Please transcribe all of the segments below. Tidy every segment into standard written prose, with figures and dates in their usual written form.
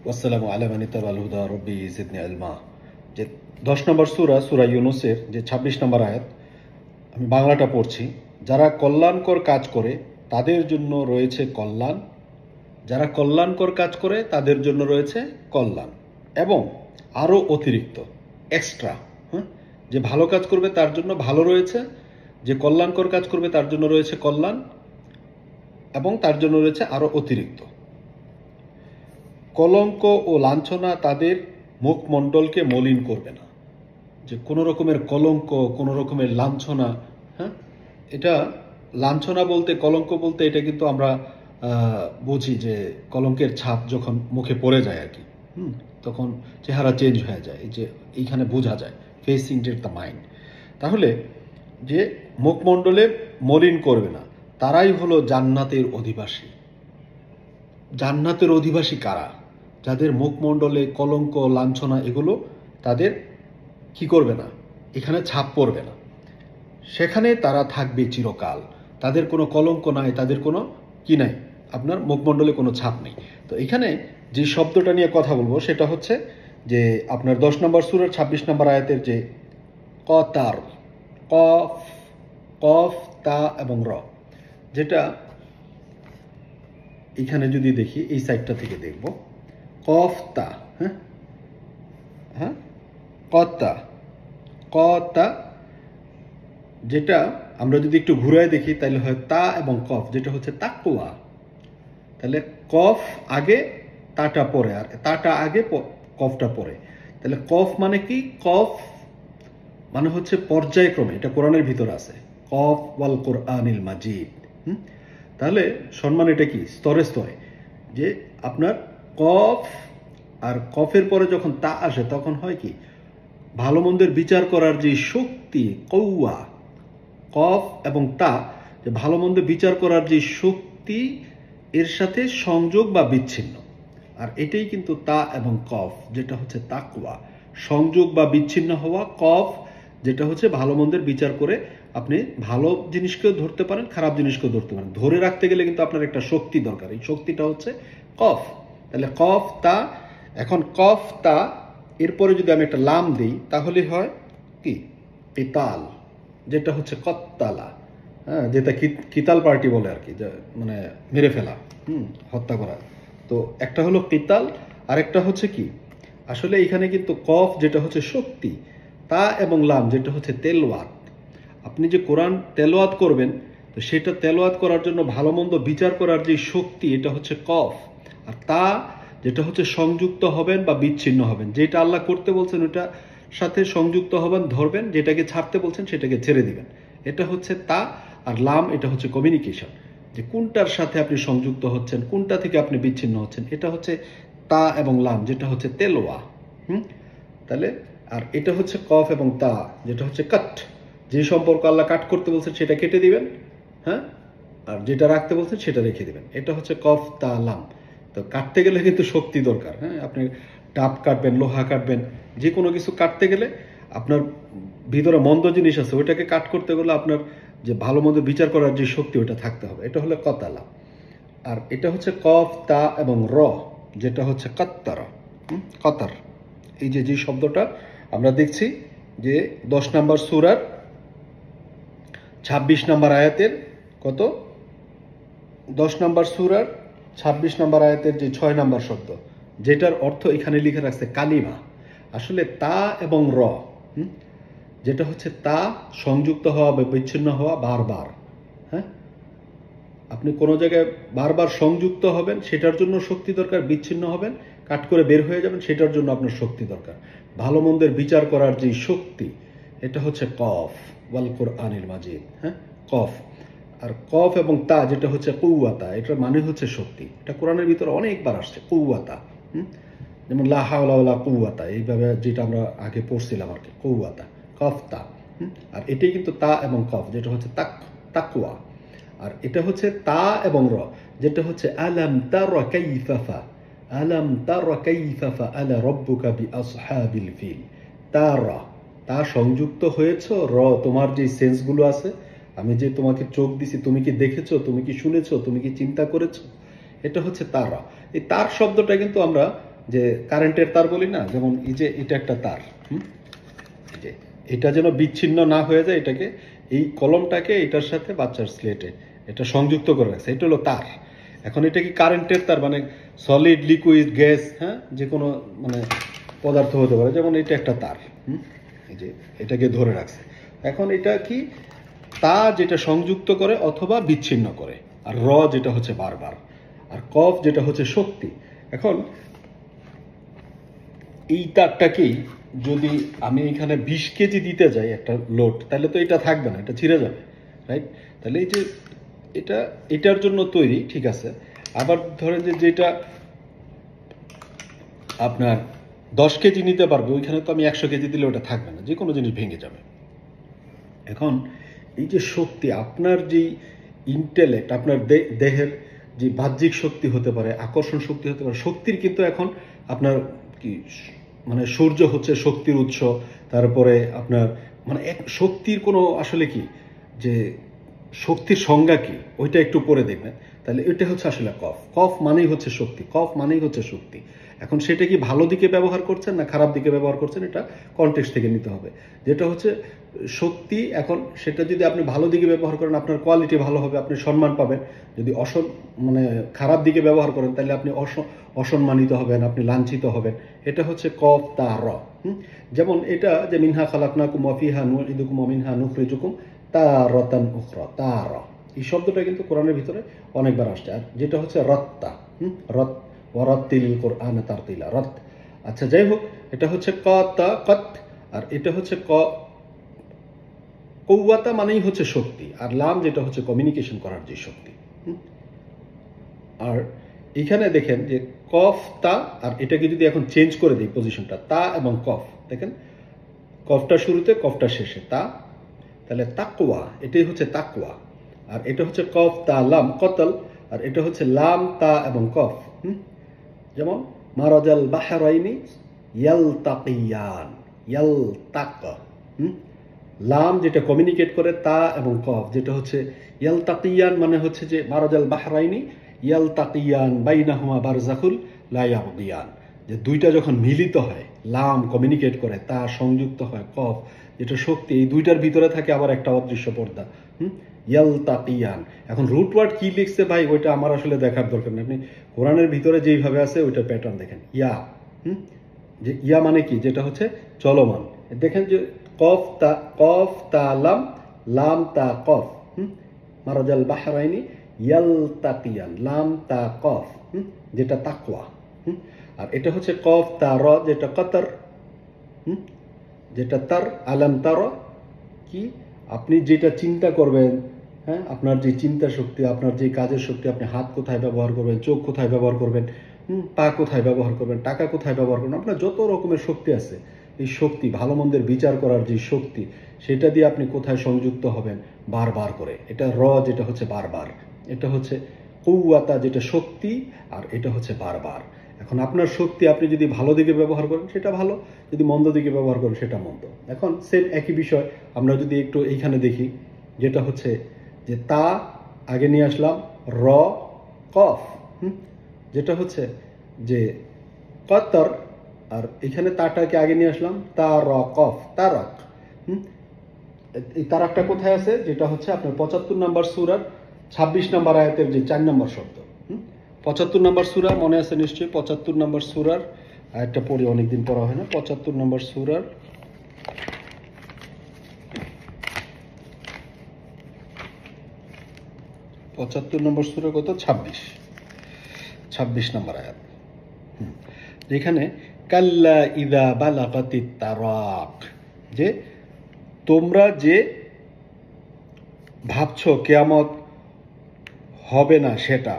ওয়াসসালামু আলা মান ইত্তাবা'আল হুদা রব্বি জিদনি ইলমা। যে 10 নম্বর সূরা ইউনূসের যে 26 নম্বর আয়াত, আমি বাংলাটা পড়ছি। যারা কল্যাণকর কাজ করে তাদের জন্য রয়েছে কল্যাণ, যারা কল্যাণকর কাজ করে তাদের জন্য রয়েছে কল্যাণ এবং আরও অতিরিক্ত এক্সট্রা। হ্যাঁ, যে ভালো কাজ করবে তার জন্য ভালো রয়েছে, যে কল্যাণকর কাজ করবে তার জন্য রয়েছে কল্যাণ এবং তার জন্য রয়েছে আরও অতিরিক্ত। কলঙ্ক ও লাঞ্ছনা তাদের মুখমণ্ডলকে মলিন করবে না। যে কোনো রকমের কলঙ্ক, কোনো রকমের লাঞ্ছনা, হ্যাঁ, এটা লাঞ্ছনা বলতে, কলঙ্ক বলতে এটা কিন্তু আমরা বুঝি যে কলঙ্কের ছাপ যখন মুখে পড়ে যায় আর কি, তখন চেহারা চেঞ্জ হয়ে যায়। এই যে এইখানে বোঝা যায় ফেস ইন্টেড দ্য মাইন্ড। তাহলে যে মুখমণ্ডলে মলিন করবে না, তারাই হলো জান্নাতের অধিবাসী। জান্নাতের অধিবাসী কারা? যাদের মুখমণ্ডলে কলঙ্ক, লাঞ্ছনা এগুলো তাদের কি করবে না, এখানে ছাপ পড়বে না, সেখানে তারা থাকবে চিরকাল। তাদের কোনো কলঙ্ক নাই, তাদের কোনো কি নাই, আপনার মুখমণ্ডলে কোনো ছাপ নেই। তো এখানে যে শব্দটা নিয়ে কথা বলবো সেটা হচ্ছে যে আপনার 10 নম্বর সূরার 26 নম্বর আয়াতের যে কতার, কফ, কফ, তা এবং র, যেটা এখানে যদি দেখি এই সাইডটা থেকে দেখব, কফ তা, হ্যাঁ হ্যাঁ, কতা, কতা, যেটা আমরা যদি একটু ঘুরায় দেখি তাহলে হয় তা এবং কফ, যেটা হচ্ছে তাকওয়া। তাহলে কফ আগে, তাটা পরে, আর তাটা আগে কফটা পরে। তাহলে কফ মানে কি? কফ মানে হচ্ছে পর্যায়ক্রমে, এটা কোরআনের ভিতরে আছে, কফ ওয়াল কোরআনিল মাজিদ। তাহলে সম্মান এটা কি? স্তরে স্তরে। যে আপনার কফ আর কফের পরে যখন তা আসে তখন হয় কি, ভালো মন্দের বিচার করার যে শক্তি, কৌয়া, কফ এবং তা, যে ভালো মন্দ বিচার করার যে শক্তি, এর সাথে সংযোগ বা বিচ্ছিন্ন। আর এটাই কিন্তু তা এবং কফ, যেটা হচ্ছে তাকওয়া, সংযোগ বা বিচ্ছিন্ন হওয়া। কফ যেটা হচ্ছে ভালো মন্দের বিচার করে আপনি ভালো জিনিসকেও ধরতে পারেন, খারাপ জিনিসকেও ধরতে পারেন। ধরে রাখতে গেলে কিন্তু আপনার একটা শক্তি দরকার, এই শক্তিটা হচ্ছে কফ। তাহলে কফ তা, এখন কফ তা এরপরে যদি আমি একটা লাম দিই তাহলে হয় কি, কিতাল, যেটা হচ্ছে কত্তালা, হ্যাঁ, যেটা কিতাল পার্টি বলে আর কি, মানে মেরে ফেলা, হত্যা করা। তো একটা হলো কিতাল, আরেকটা হচ্ছে কি, আসলে এখানে কিন্তু কফ যেটা হচ্ছে শক্তি, তা এবং লাম যেটা হচ্ছে তেলাওয়াত। আপনি যে কোরআন তেলাওয়াত করবেন, তো সেটা তেলাওয়াত করার জন্য ভালো মন্দ বিচার করার যে শক্তি, এটা হচ্ছে কফ। আর তা যেটা হচ্ছে সংযুক্ত হবেন বা বিচ্ছিন্ন হবেন, যেটা আল্লাহ করতে বলছেন ওটা সাথে সংযুক্ত হবেন, ধরবেন, যেটাকে ছাড়তে বলছেন সেটাকে ছেড়ে দিবেন। এটা হচ্ছে তা। আর লাম এটা হচ্ছে কমিউনিকেশন, যে কোনটার সাথে আপনি সংযুক্ত হচ্ছেন, কোনটা থেকে আপনি বিচ্ছিন্ন হচ্ছেন, এটা হচ্ছে তা এবং লাম, যেটা হচ্ছে তেলোয়া। তাহলে আর এটা হচ্ছে কফ এবং তা, যেটা হচ্ছে কাট। যে সম্পর্ক আল্লাহ কাট করতে বলছেন সেটা কেটে দিবেন, হ্যাঁ, আর যেটা রাখতে বলছেন সেটা রেখে দিবেন। এটা হচ্ছে কফ তা লাম। তো কাটতে গেলে কিন্তু শক্তি দরকার। হ্যাঁ, আপনি ডাব কাটবেন, লোহা কাটবেন, যে কোনো কিছু কাটতে গেলে আপনার ভিতরে মন্দ জিনিস আছে, ওইটাকে কাট করতে গেলে আপনার যে ভালো মন্দ বিচার করার যে শক্তি, ওটা থাকতে হবে। এটা হলো কতালা। আর এটা হচ্ছে কফ তা এবং র, যেটা হচ্ছে কাত্তারা, কতার। এই যে শব্দটা আমরা দেখছি যে 10 নম্বর সূরার 26 নম্বর আয়াতের কত, 10 নম্বর সূরার 26 নম্বর আয়াতের যে 6 নম্বর শব্দ, যেটার অর্থ এখানে লিখে রাখছে কালিমা। আসলে তা এবং র, যেটা হচ্ছে তা সংযুক্ত হওয়া বা বিচ্ছিন্ন হওয়া বারবার। হ্যাঁ, আপনি কোনো জায়গায় বারবার সংযুক্ত হবেন, সেটার জন্য শক্তি দরকার। বিচ্ছিন্ন হবেন, কাট করে বের হয়ে যাবেন, সেটার জন্য আপনার শক্তি দরকার। ভালো মন্দের বিচার করার যে শক্তি, এটা হচ্ছে কফ ওয়াল কোরআনিল মাজিদ। হ্যাঁ, কফ। আর কফ এবং তা যেটা হচ্ছে কুওয়াতা, এটার মানে হচ্ছে শক্তি। এটা কোরআনের ভিতরে অনেকবার আসছে, কুওয়াতা। যেমন লা হাওলা ওয়ালা কুওয়াতা, এইভাবে যেটা আমরা আগে পড়ছিলাম আর কি, কুওয়াতা, কফ তা। আর এটাই কিন্তু তা এবং কফ, যেটা হচ্ছে তাকওয়া। আর এটা হচ্ছে তা এবং র, যেটা হচ্ছে আলাম তারা কাইফা ফা, আলাম তারা কাইফা ফা আলা রাব্বুকা বিআসহাবিল ফিল। তারা, তা সংযুক্ত হয়েছে, র তোমার যে সেন্সগুলো আছে, আমি যে তোমাকে চোখ দিছি, তুমি কি দেখেছো, তুমি কি শুনেছো, তুমি কি চিন্তা করেছো, এটা হচ্ছে তারা। এই তার শব্দটা কিন্তু আমরা যে কারেন্টের তার বলি না, যেমন এই যে এটা একটা তার, এই যে এটা যেন বিচ্ছিন্ন না হয়ে যায়, এটাকে এই কলমটাকে এটার সাথে বাচ্চার স্লেটে এটা সংযুক্ত করে রাখছে, এটা হলো তার। এখন এটা কি কারেন্টের তার, মানে সলিড, লিকুইড, গ্যাস, হ্যাঁ, যে কোনো মানে পদার্থ হতে পারে, যেমন এটা একটা তার, এই যে এটাকে ধরে রাখছে। এখন এটা কি তা যেটা সংযুক্ত করে অথবা বিচ্ছিন্ন করে, আর র যেটা হচ্ছে বারবার, আর কফ যেটা হচ্ছে শক্তি। এখন এই তারটাকেই যদি আমি এখানে 20 কেজি দিতে যাই একটা লোড, তাহলে তো এটা থাকবে না, এটা ছিঁড়ে যাবে, রাইট? তাহলে এই যে এটা এটার জন্য তৈরি, ঠিক আছে। আবার ধরেন যে যেটা আপনার 10 কেজি নিতে পারবে, ওইখানে তো আমি 100 কেজি দিলে ওটা থাকবে না, যে কোনো জিনিস ভেঙে যাবে। এখন এই যে শক্তি, আপনার যেই ইন্টেলেক্ট, আপনার দেহের যে বাহ্যিক শক্তি হতে পারে, আকর্ষণ শক্তি হতে পারে, শক্তির কিন্তু এখন আপনার কি মানে সূর্য হচ্ছে শক্তির উৎস, তারপরে আপনার মানে এক শক্তির কোনো আসলে কি যে শক্তির সংজ্ঞা কি ওইটা একটু পরে দেখবেন, তাহলে এটা হচ্ছে আসলে কফ। কফ মানেই হচ্ছে শক্তি, কফ মানেই হচ্ছে শক্তি। এখন সেটা কি ভালো দিকে ব্যবহার করছেন না খারাপ দিকে ব্যবহার করছেন, এটা কনটেক্সট থেকে নিতে হবে। যেটা হচ্ছে শক্তি, এখন সেটা যদি আপনি ভালো দিকে ব্যবহার করেন আপনার কোয়ালিটি ভালো হবে, আপনি সম্মান পাবেন। যদি মানে খারাপ দিকে ব্যবহার করেন তাহলে আপনি অসম্মানিত হবেন, আপনি লাঞ্ছিত হবেন। এটা হচ্ছে কফ তা র। যেমন এটা যে মিনহা খালাকনাকুম ওয়া ফিহা নুঈদুকুম ওয়া মিনহা নুখরিজুকুম তারাতান উখরা, তার এই শব্দটা কিন্তু কোরআনের ভিতরে অনেকবার আসছে। আর যেটা হচ্ছে রত্তা, রত ওয়ারাত্তিল কোরআন তারতিলা, রত। আচ্ছা, যাই হোক, এটা হচ্ছে কতা কত, আর এটা হচ্ছে কৌয়াতা মানেই হচ্ছে শক্তি, আর লাম যেটা হচ্ছে কমিউনিকেশন করার যে শক্তি। আর এখানে দেখেন যে কফ তা, আর এটাকে যদি এখন চেঞ্জ করে দিই পজিশনটা, তা এবং কফ, দেখেন কফটা শুরুতে কফটা শেষে, তা, তাহলে তাকওয়া, এটাই হচ্ছে তাকওয়া। আর এটা হচ্ছে কফ তা লাম কতল, আর এটা হচ্ছে লাম তা এবং কফ। যেমন মারাজাল বাহরাইনি ইয়ালতাকিয়ান, ইয়ালতাক, লাম যেটা কমিউনিকেট করে, তা এবং কফ যেটা হচ্ছে ইয়ালতাকিয়ান, মানে হচ্ছে যে মারাজাল বাহরাইনি ইয়ালতাকিয়ান বাইনাহুমা বারজাখুল লা ইয়াবগিয়ান, যে দুইটা যখন মিলিত হয়, লাম কমিউনিকেট করে, তা সংযুক্ত হয়, কফ যেটা শক্তি, এই দুইটার ভিতরে থাকে আবার একটা অদৃশ্য পর্দা, ইয়ালতাকিয়ান। এখন রুট ওয়ার্ড কি লিখছে ভাই, ওইটা আমার আসলে দেখার দরকার নেই, আপনি কোরআনের ভিতরে যেইভাবে আছে ওইটার প্যাটার্ন দেখেন। ইয়া, যে ইয়া মানে কি, যেটা হচ্ছে চলমান। দেখেন যে কফ তা লাম, লাম তা কফ, মারাজাল বাহরাইনি ইয়ালতাকিয়ান, লাম তা কফ, যেটা তাকওয়া। আর এটা হচ্ছে কফ তা র, যেটা কতর, যেটা তার, আলাম তার কি, আপনি যেটা চিন্তা করবেন, হ্যাঁ, আপনার যে চিন্তা শক্তি, আপনার যে কাজের শক্তি, আপনি হাত কোথায় ব্যবহার করবেন, চোখ কোথায় ব্যবহার করবেন, পা কোথায় ব্যবহার করবেন, টাকা কোথায় ব্যবহার করবেন, আপনার যত রকমের শক্তি আছে, এই শক্তি, ভালো মন্দের বিচার করার যে শক্তি, সেটা দিয়ে আপনি কোথায় সংযুক্ত হবেন বারবার করে, এটা র যেটা হচ্ছে বারবার, এটা হচ্ছে কৌয়াতা যেটা শক্তি, আর এটা হচ্ছে বারবার। এখন আপনার শক্তি আপনি যদি ভালো দিকে ব্যবহার করেন সেটা ভালো, যদি মন্দ দিকে ব্যবহার করেন সেটা মন্দ। এখন সেম একই বিষয় আমরা যদি একটু এইখানে দেখি, যেটা হচ্ছে যে তা আগে নিয়ে আসলাম, র কফ, যেটা হচ্ছে যে কতর, আর এখানে তাটাকে আগে নিয়ে আসলাম, তা র কফ, তারাক। এই তারাকটা কোথায় আছে, যেটা হচ্ছে আপনার 75 নম্বর সূরার 26 নম্বর আয়াতের যে 4 নম্বর শব্দ। 75 নম্বর সূরা মনে আছে নিশ্চয়ই, 75 নম্বর সূরার আয়াতটা পড়ি, অনেকদিন পড়া হয় না। 75 নম্বর সূরার 75 নম্বর সূরা কত, 26 নম্বর আয়াত। যেখানে কাল্লা ইদা বালাগাতিত তারাক, যে তোমরা যে ভাবছো কিয়ামত হবে না সেটা,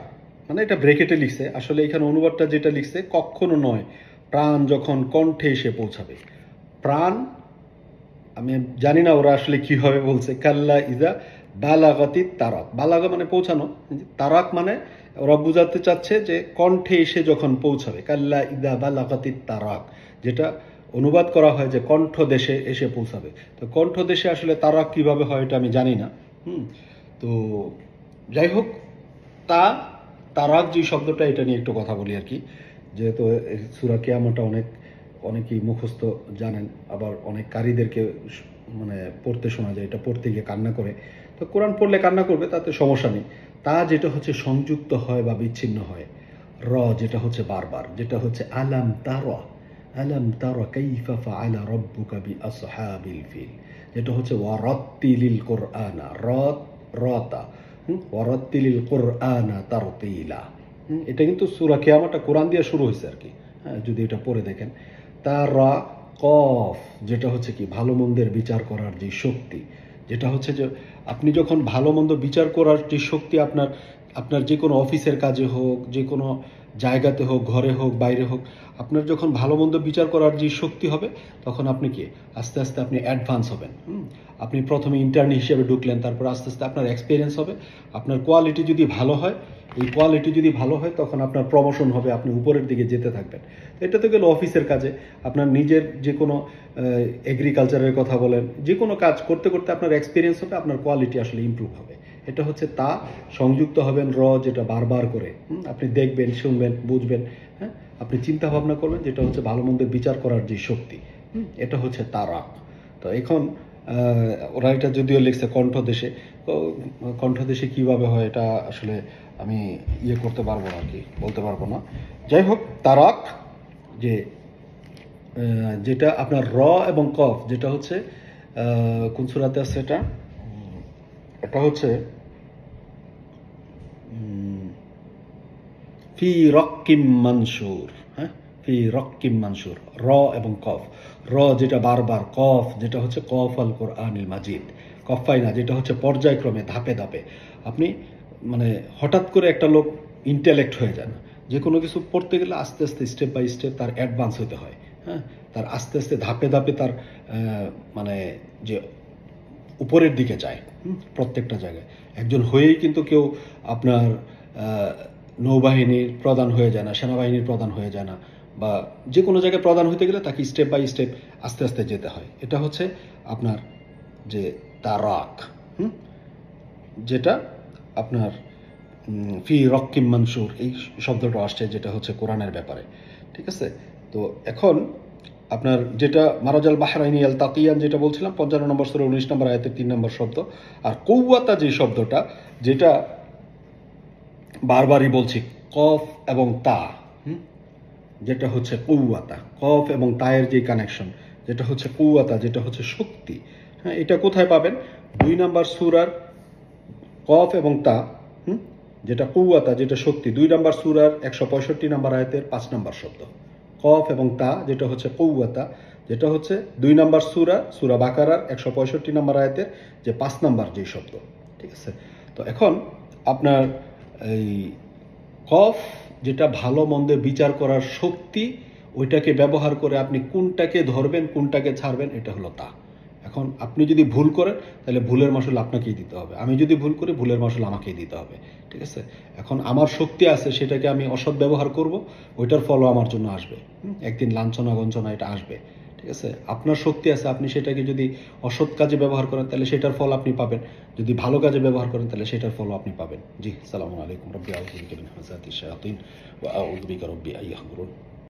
মানে এটা ব্রেকেটে লিখছে, আসলে এখানে অনুবাদটা যেটা লিখছে, কখনো নয়, প্রাণ যখন কণ্ঠে এসে পৌঁছাবে। প্রাণ, আমি জানি না ওরা আসলে কিভাবে বলছে, কাল্লা ইদা বালাগাতিত তারাক, বালাগা মানে পৌঁছানো, তারাক মানে ওরা বুঝাতে চাচ্ছে যে কণ্ঠে এসে যখন পৌঁছাবে, কাল্লা ইদা বালাগাতিত তারাক, যেটা অনুবাদ করা হয় যে কণ্ঠ দেশে এসে পৌঁছাবে। তো কণ্ঠ দেশে আসলে তারাক কিভাবে হয় এটা আমি জানি না। তো যাই হোক, তারাক যে শব্দটা, এটা নিয়ে একটু কথা বলি আর কি, যেহেতু সূরা কিয়ামতটা অনেকেই মুখস্থ জানেন, আবার অনেক কারীদেরকে মানে পড়তে শোনা যায়, এটা পড়তে গিয়ে কান্না করে। তো কোরআন পড়লে কান্না করবে, তাতে সমস্যা নেই। তা যেটা হচ্ছে সংযুক্ত হয় বা বিচ্ছিন্ন হয়, যেটা হচ্ছে বারবার, যেটা হচ্ছে আলাম তারা কাইফা ফাআলা রাব্বুকা বিআসহাবিল ফিল, যেটা হচ্ছে ওয়ারাত্তিলিল কুরআনা, রতা ওয়ারাত্তিলিল কুরআনা তারতিলা। এটা কিন্তু সূরা কিয়ামতটা কোরআন দিয়ে শুরু হয়েছে আর কি, হ্যাঁ, যদি এটা পড়ে দেখেন। তারা কফ, যেটা হচ্ছে কি ভালো মন্দের বিচার করার যে শক্তি, যেটা হচ্ছে যে আপনি যখন ভালো মন্দ বিচার করার যে শক্তি আপনার যে কোনো অফিসের কাজে হোক, যে কোনো জায়গাতে হোক, ঘরে হোক, বাইরে হোক, আপনার যখন ভালো মন্দ বিচার করার যে শক্তি হবে, তখন আপনি কি আস্তে আস্তে আপনি অ্যাডভান্স হবেন। আপনি প্রথমে ইন্টার্নি হিসেবে ঢুকলেন, তারপর আস্তে আস্তে আপনার এক্সপিরিয়েন্স হবে, আপনার কোয়ালিটি যদি ভালো হয়, তখন আপনার প্রমোশন হবে, আপনি উপরের দিকে যেতে থাকবেন। এটা তো গেল অফিসের কাজে। আপনার নিজের যে কোনো এগ্রিকালচারের কথা বলেন, যে কোনো কাজ করতে করতে আপনার এক্সপিরিয়েন্স হবে, আপনার কোয়ালিটি আসলে ইমপ্রুভ হবে। এটা হচ্ছে তা সংযুক্ত হবেন যেটা বারবার করে আপনি দেখবেন, শুনবেন, বুঝবেন, হ্যাঁ, আপনি চিন্তা ভাবনা করবেন, যেটা হচ্ছে ভালো মন্দের বিচার করার যে শক্তি, এটা হচ্ছে তারাক। তো এখন ওরা এটা যদিও লিখছে কণ্ঠদেশে, তো কণ্ঠদেশে কিভাবে হয় এটা আসলে আমি করতে পারবো না আর কি, বলতে পারবো না। যাই হোক, তারাক যে যেটা আপনার এবং কফ, যেটা হচ্ছে কোন সূরাতে আছে এটা হচ্ছে ফি রক্কিম মানসুর, হ্যাঁ, ফি রক্কিম মানসুর, এবং কফ। যেটা বারবার, কফ যেটা হচ্ছে কফ আল কোরআনিল মাজিদ, কফাই না, যেটা হচ্ছে পর্যায়ক্রমে ধাপে ধাপে। আপনি মানে হঠাৎ করে একটা লোক ইন্টেলেক্ট হয়ে যান, যে কোনো কিছু পড়তে গেলে আস্তে আস্তে স্টেপ বাই স্টেপ তার অ্যাডভান্স হতে হয়, হ্যাঁ, তার আস্তে আস্তে ধাপে ধাপে তার মানে যে উপরের দিকে যায় প্রত্যেকটা জায়গায়। একজন হয়েই কিন্তু কেউ আপনার নৌবাহিনীর প্রধান হয়ে যায় না, সেনাবাহিনীর প্রধান হয়ে যায় না, বা যে কোনো জায়গায় প্রধান হতে গেলে তাকে স্টেপ বাই স্টেপ আস্তে আস্তে যেতে হয়। এটা হচ্ছে আপনার যে তারাক, যেটা আপনার ফি রক্কিম মানসুর এই শব্দটা আসছে, যেটা হচ্ছে কোরআনের ব্যাপারে। ঠিক আছে? তো এখন আপনার যেটা মারাজাল বাহরাইনি আল তাকিয়ান যেটা বলছিলাম 55 নম্বর সূরা 19 নম্বর আয়াতের 3 নম্বর শব্দ। আর কৌয়াতা যে শব্দটা, যেটা বারবারই বলছি, কফ এবং তা, যেটা হচ্ছে কৌয়াতা, কফ এবং তায়ের যে কানেকশন, যেটা হচ্ছে কৌয়াতা, যেটা হচ্ছে শক্তি। হ্যাঁ, এটা কোথায় পাবেন? 2 নম্বর সূরার কফ এবং তা, যেটা কৌয়াতা, যেটা শক্তি, 2 নম্বর সূরার 165 নম্বর আয়াতের 5 নম্বর শব্দ। কফ এবং তা, যেটা হচ্ছে কৌয়াতা, যেটা হচ্ছে 2 নম্বর সূরা বাকারার 165 নম্বর আয়াতের যে 5 নম্বর যে শব্দ। ঠিক আছে? তো এখন আপনার এই কফ, যেটা ভালো মন্দে বিচার করার শক্তি, ওইটাকে ব্যবহার করে আপনি কোনটাকে ধরবেন, কোনটাকে ছাড়বেন, এটা হলো তা। এখন আপনি যদি ভুল করেন, তাহলে ভুলের মাসুল আপনাকেই দিতে হবে। আমি যদি ভুল করি, ভুলের মাসুল আমাকেই দিতে হবে। ঠিক আছে? এখন আমার শক্তি আছে, সেটাকে আমি অসৎ ব্যবহার করব, ওইটার ফলও আমার জন্য আসবে। একদিন লাঞ্ছনা গঞ্চনা এটা আসবে। ঠিক আছে? আপনার শক্তি আছে, আপনি সেটাকে যদি অসৎ কাজে ব্যবহার করেন, তাহলে সেটার ফল আপনি পাবেন। যদি ভালো কাজে ব্যবহার করেন, তাহলে সেটার ফলও আপনি পাবেন। জি, আসসালামু আলাইকুম। রব্বি আউযু বিকা মিন হামাযাতিশ শায়াতিন ওয়া আউযু বিকা রব্বি আন ইয়াহদুরুন।